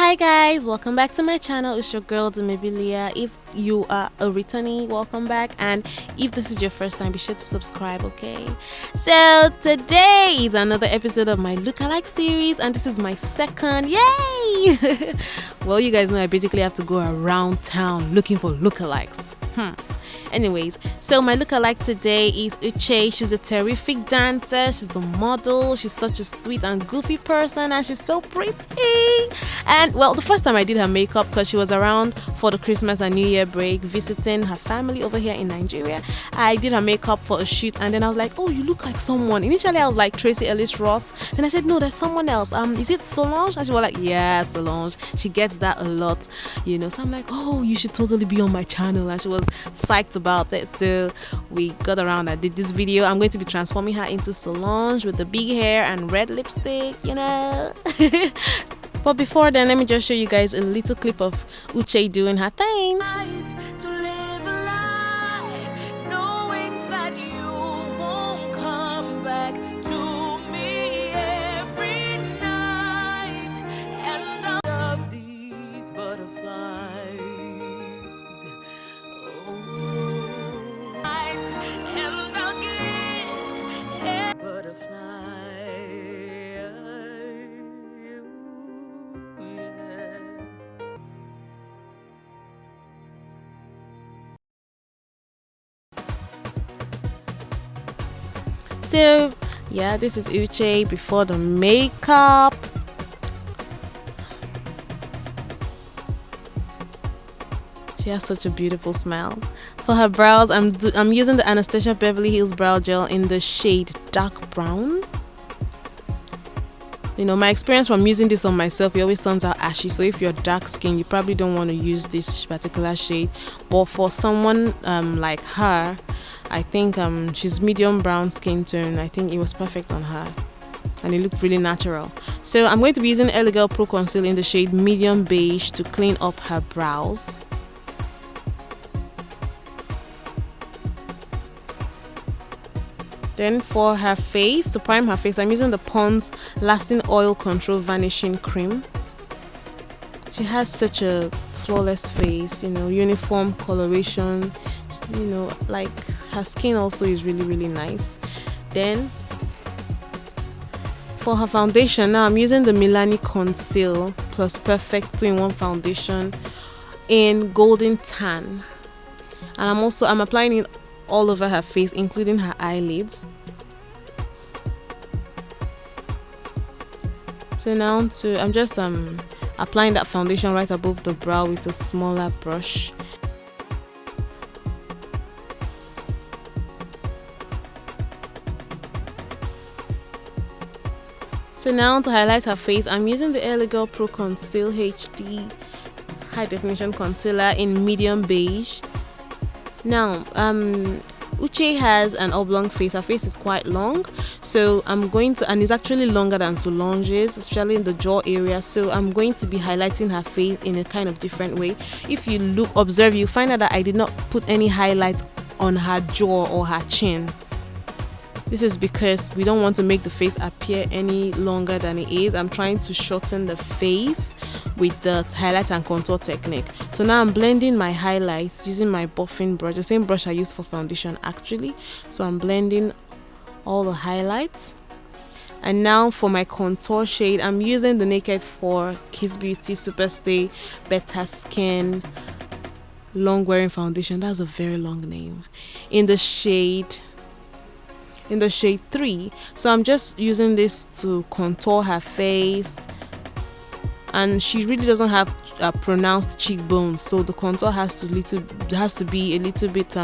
Hi guys, welcome back to my channel. It's your girl Dumebi. If you are a returnee, welcome back, and if this is your first time, be sure to subscribe. Okay, so today is another episode of my lookalike series, and this is my second. Yay! Well, you guys know I basically have to go around town looking for lookalikes. Anyways, so my lookalike today is Uche. She's a terrific dancer, she's a model, she's such a sweet and goofy person, and she's so pretty. And well, the first time I did her makeup, because she was around for the Christmas and New Year break visiting her family over here in Nigeria, I did her makeup for a shoot, and then I was like, oh, you look like someone. Initially I was like Tracy Ellis Ross, then I said, no, there's someone else. Is it Solange? And she was like, yeah, Solange. She gets that a lot, you know. So I'm like, oh, you should totally be on my channel, and she was psyched about it. So we got around, I did this video. I'm going to be transforming her into Solange with the big hair and red lipstick, you know. But before then, let me just show you guys a little clip of Uche doing her thing. So yeah, this is Uche before the makeup. She has such a beautiful smile. For her brows, I'm using the Anastasia Beverly Hills brow gel in the shade dark brown. You know, my experience from using this on myself, it always turns out ashy. So if you're dark skin, you probably don't want to use this particular shade. But for someone like her, I think she's medium brown skin tone. I think it was perfect on her, and it looked really natural. So I'm going to be using Elegel Pro Conceal in the shade medium beige to clean up her brows. Then for her face, to prime her face, I'm using the Pond's Lasting Oil Control Vanishing Cream. She has such a flawless face, you know, uniform coloration, you know, like her skin also is really nice. Then for her foundation, now I'm using the Milani Conceal Plus Perfect 2-in-1 foundation in golden tan, and I'm applying it all over her face, including her eyelids. So now I'm just applying that foundation right above the brow with a smaller brush. So now to highlight her face, I'm using the Elegel Pro Conceal HD High Definition Concealer in medium beige. Now, Uche has an oblong face. Her face is quite long, so I'm going to, and it's actually longer than Solange's, especially in the jaw area. So I'm going to be highlighting her face in a kind of different way. If you observe, you find out that I did not put any highlight on her jaw or her chin. This is because we don't want to make the face appear any longer than it is. I'm trying to shorten the face with the highlight and contour technique. So now I'm blending my highlights using my buffing brush, the same brush I used for foundation actually. So I'm blending all the highlights. And now for my contour shade, I'm using the Naked 4 Kiss Beauty Superstay Better Skin Long Wearing Foundation. That's a very long name. In the shade 3. So I'm just using this to contour her face, and she really doesn't have pronounced cheekbones, so the contour has to be a little bit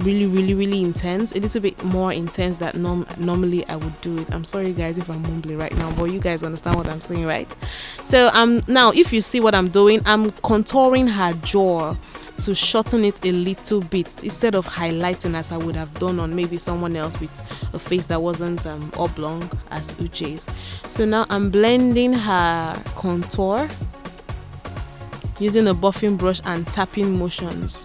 really intense, a little bit more intense than normally I would do it. I'm sorry guys if I'm mumbling right now, but you guys understand what I'm saying, right? So now if you see what I'm doing, I'm contouring her jaw to shorten it a little bit instead of highlighting as I would have done on maybe someone else with a face that wasn't oblong as Uche's. So now I'm blending her contour using a buffing brush and tapping motions.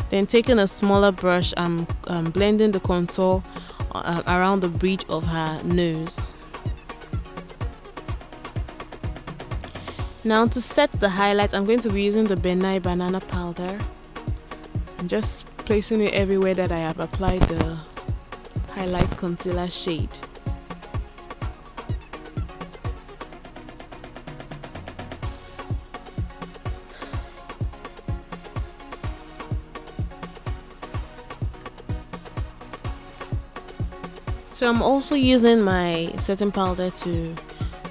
Then taking a smaller brush, I'm blending the contour around the bridge of her nose. Now to set the highlight, I'm going to be using the Benai banana powder. I'm just placing it everywhere that I have applied the highlight concealer shade. So I'm also using my setting powder to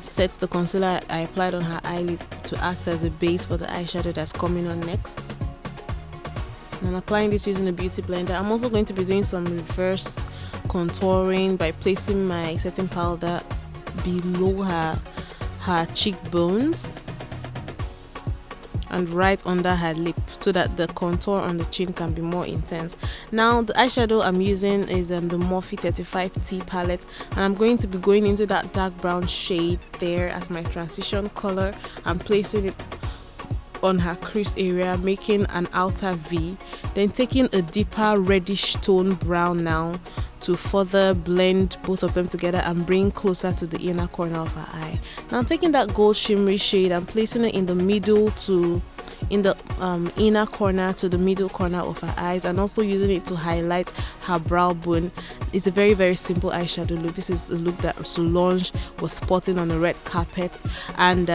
set the concealer I applied on her eyelid to act as a base for the eyeshadow that's coming on next. And I'm applying this using a beauty blender. I'm also going to be doing some reverse contouring by placing my setting powder below her cheekbones and right under her lip so that the contour on the chin can be more intense. Now the eyeshadow I'm using is the Morphe 35T palette, and I'm going to be going into that dark brown shade there as my transition color. I'm placing it on her crease area, making an outer V, then taking a deeper reddish tone brown now to further blend both of them together and bring closer to the inner corner of her eye. Now taking that gold shimmery shade and placing it in the middle to in the inner corner to the middle corner of her eyes, and also using it to highlight her brow bone. It's a very, very simple eyeshadow look. This is a look that Solange was sporting on the red carpet, and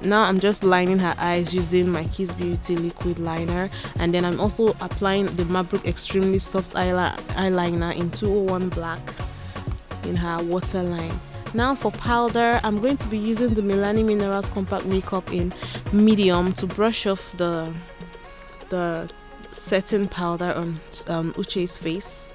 now I'm just lining her eyes using my Kiss Beauty liquid liner, and then I'm also applying the Mabrook Extremely Soft eyeliner in 201 black in her waterline. Now for powder, I'm going to be using the Milani Minerals Compact Makeup in medium to brush off the setting powder on Uche's face.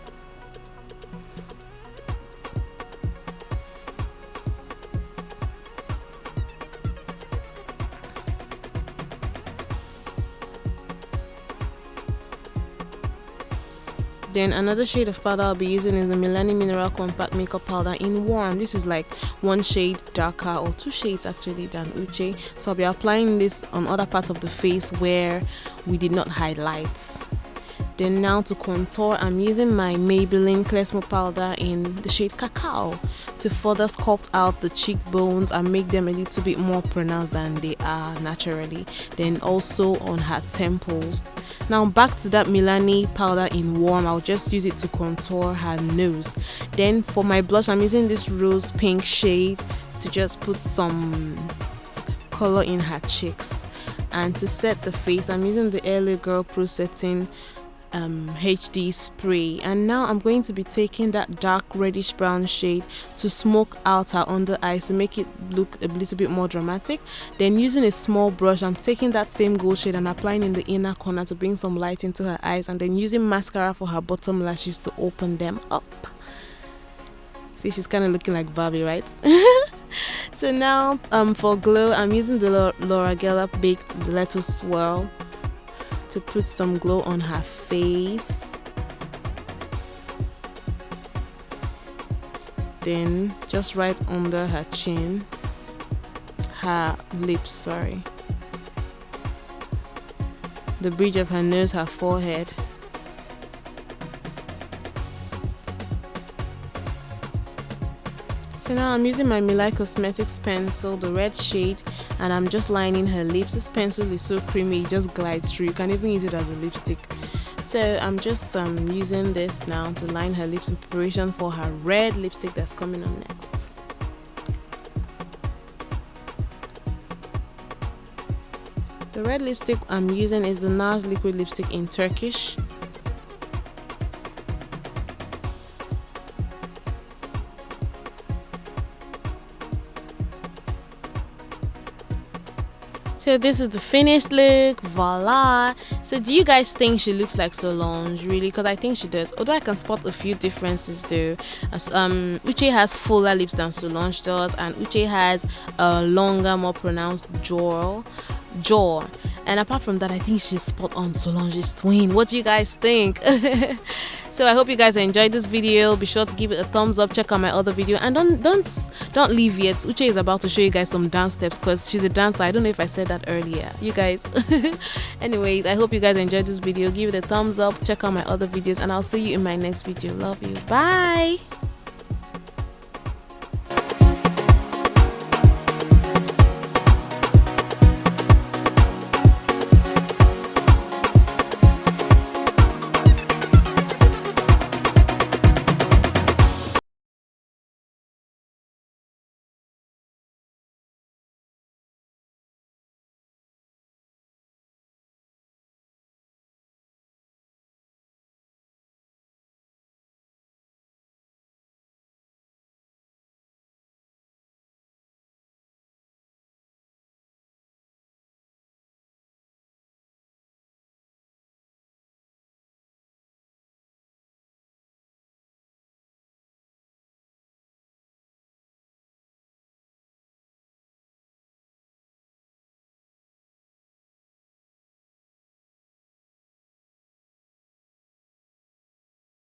Then another shade of powder I'll be using is the Milani Mineral Compact Makeup Powder in warm. This is like one shade darker, or two shades actually, than Uche. So I'll be applying this on other parts of the face where we did not highlight. Then now to contour, I'm using my Maybelline Clear Smoke Powder in the shade Cacao to further sculpt out the cheekbones and make them a little bit more pronounced than they are naturally. Then also on her temples. Now back to that Milani powder in warm, I'll just use it to contour her nose. Then for my blush, I'm using this rose pink shade to just put some color in her cheeks. And to set the face, I'm using the LA Girl Pro Setting HD spray, and now I'm going to be taking that dark reddish brown shade to smoke out her under eyes to make it look a little bit more dramatic. Then using a small brush, I'm taking that same gold shade and applying in the inner corner to bring some light into her eyes, and then using mascara for her bottom lashes to open them up. See, she's kind of looking like Barbie, right? So now for glow, I'm using the Laura Geller Baked Lettuce Swirl to put some glow on her face. Then just right under her chin, her lips, sorry, the bridge of her nose, her forehead. So now I'm using my Milai Cosmetics pencil, the red shade, and I'm just lining her lips. This pencil is so creamy, it just glides through. You can even use it as a lipstick. So I'm just using this now to line her lips in preparation for her red lipstick that's coming on next. The red lipstick I'm using is the NARS liquid lipstick in Turkish. So this is the finished look, voila. So do you guys think she looks like Solange? Really? Because I think she does, although I can spot a few differences though. As Uche has fuller lips than Solange does, and Uche has a longer, more pronounced jaw, And apart from that, I think she's spot on, Solange's twin. What do you guys think? So I hope you guys enjoyed this video. Be sure to give it a thumbs up, check out my other video, and don't leave yet. Uche is about to show you guys some dance steps because she's a dancer. I don't know if I said that earlier, you guys. Anyways, I hope you guys enjoyed this video. Give it a thumbs up, check out my other videos, and I'll see you in my next video. Love you. Bye.